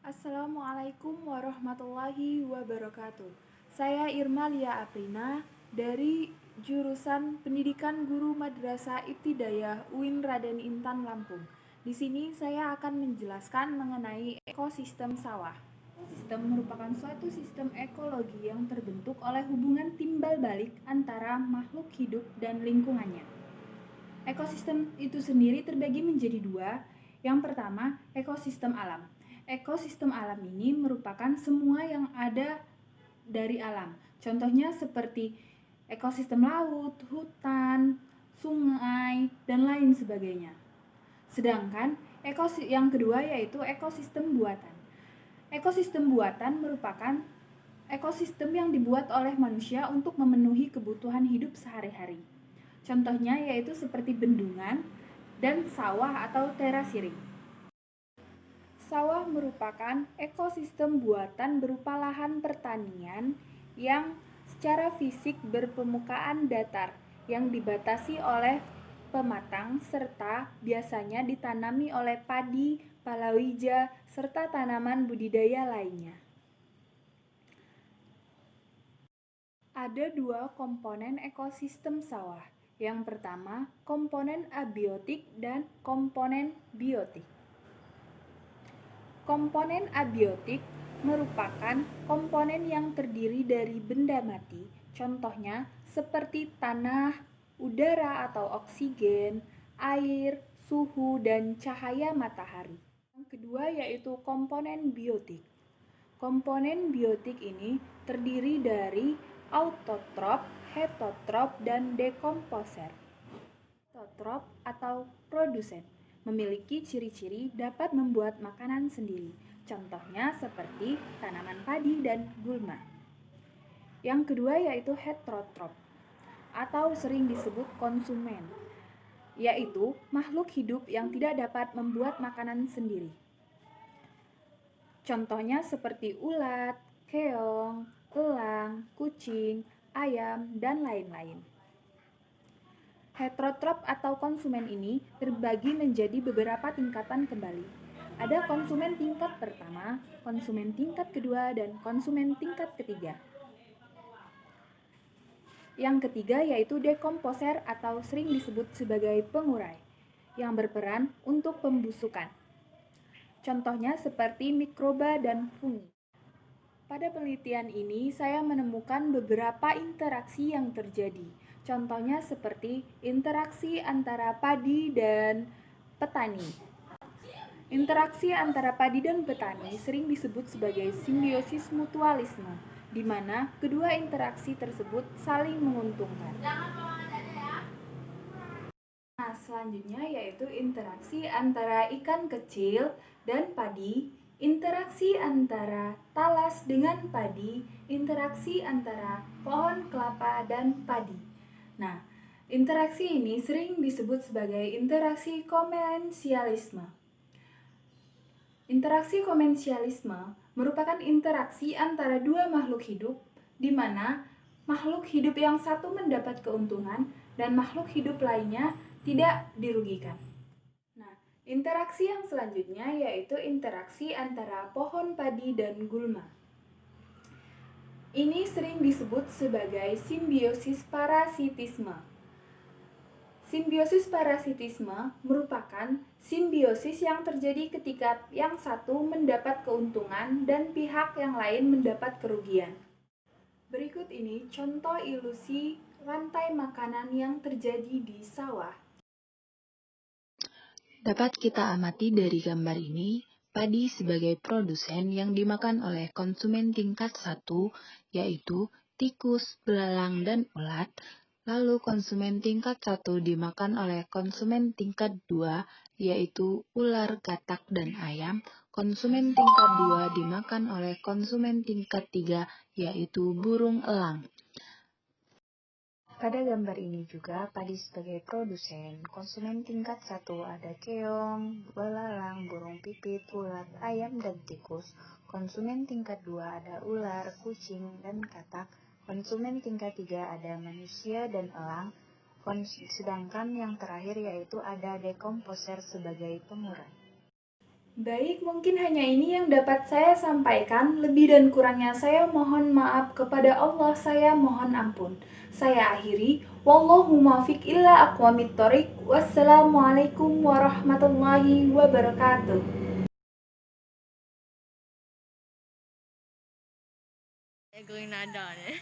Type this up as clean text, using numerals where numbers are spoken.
Assalamualaikum warahmatullahi wabarakatuh. Saya Irma Lia Aprina dari jurusan Pendidikan Guru Madrasah Ibtidaiyah UIN Raden Intan Lampung. Di sini saya akan menjelaskan mengenai ekosistem sawah. Ekosistem merupakan suatu sistem ekologi yang terbentuk oleh hubungan timbal balik antara makhluk hidup dan lingkungannya. Ekosistem itu sendiri terbagi menjadi dua. Yang pertama, ekosistem alam. Ekosistem alam ini merupakan semua yang ada dari alam. Contohnya seperti ekosistem laut, hutan, sungai, dan lain sebagainya. Sedangkan yang kedua yaitu ekosistem buatan. Ekosistem buatan merupakan ekosistem yang dibuat oleh manusia untuk memenuhi kebutuhan hidup sehari-hari. Contohnya yaitu seperti bendungan dan sawah atau terasiring. Sawah merupakan ekosistem buatan berupa lahan pertanian yang secara fisik berpermukaan datar yang dibatasi oleh pematang serta biasanya ditanami oleh padi, palawija, serta tanaman budidaya lainnya. Ada dua komponen ekosistem sawah. Yang pertama, komponen abiotik dan komponen biotik. Komponen abiotik merupakan komponen yang terdiri dari benda mati, contohnya seperti tanah, udara atau oksigen, air, suhu, dan cahaya matahari. Yang kedua yaitu komponen biotik. Komponen biotik ini terdiri dari autotrop, heterotrop, dan dekomposer. Autotrop atau produsen memiliki ciri-ciri dapat membuat makanan sendiri. Contohnya seperti tanaman padi dan gulma. Yang kedua yaitu heterotrop atau sering disebut konsumen, yaitu makhluk hidup yang tidak dapat membuat makanan sendiri. Contohnya seperti ulat, keong, elang, kucing, ayam, dan lain-lain. Heterotrop atau konsumen ini terbagi menjadi beberapa tingkatan kembali. Ada konsumen tingkat pertama, konsumen tingkat kedua, dan konsumen tingkat ketiga. Yang ketiga yaitu dekomposer atau sering disebut sebagai pengurai, yang berperan untuk pembusukan. Contohnya seperti mikroba dan fungi. Pada penelitian ini, saya menemukan beberapa interaksi yang terjadi. Contohnya seperti interaksi antara padi dan petani. Interaksi antara padi dan petani sering disebut sebagai simbiosis mutualisme, di mana kedua interaksi tersebut saling menguntungkan. Nah, selanjutnya yaitu interaksi antara ikan kecil dan padi, interaksi antara talas dengan padi, interaksi antara pohon kelapa dan padi. Nah, interaksi ini sering disebut sebagai interaksi komensialisme. Interaksi komensialisme merupakan interaksi antara dua makhluk hidup, di mana makhluk hidup yang satu mendapat keuntungan dan makhluk hidup lainnya tidak dirugikan. Nah, interaksi yang selanjutnya yaitu interaksi antara pohon padi dan gulma. Ini sering disebut sebagai simbiosis parasitisme. Simbiosis parasitisme merupakan simbiosis yang terjadi ketika yang satu mendapat keuntungan dan pihak yang lain mendapat kerugian. Berikut ini contoh ilusi rantai makanan yang terjadi di sawah. Dapat kita amati dari gambar ini, padi sebagai produsen yang dimakan oleh konsumen tingkat 1, yaitu tikus, belalang, dan ulat. Lalu konsumen tingkat 1 dimakan oleh konsumen tingkat 2, yaitu ular, katak, dan ayam. Konsumen tingkat 2 dimakan oleh konsumen tingkat 3, yaitu burung elang. Pada gambar ini juga padi sebagai produsen, konsumen tingkat 1 ada keong, belalang, burung pipit, ulat, ayam, dan tikus. Konsumen tingkat 2 ada ular, kucing, dan katak. Konsumen tingkat 3 ada manusia dan elang. Sedangkan yang terakhir yaitu ada dekomposer sebagai pengurai. Baik, mungkin hanya ini yang dapat saya sampaikan. Lebih dan kurangnya saya mohon maaf kepada Allah, saya mohon ampun. Saya akhiri. Wallahu muwaffiq illa aqwamit thoriq. Wassalamualaikum warahmatullahi wabarakatuh. Going nada nih.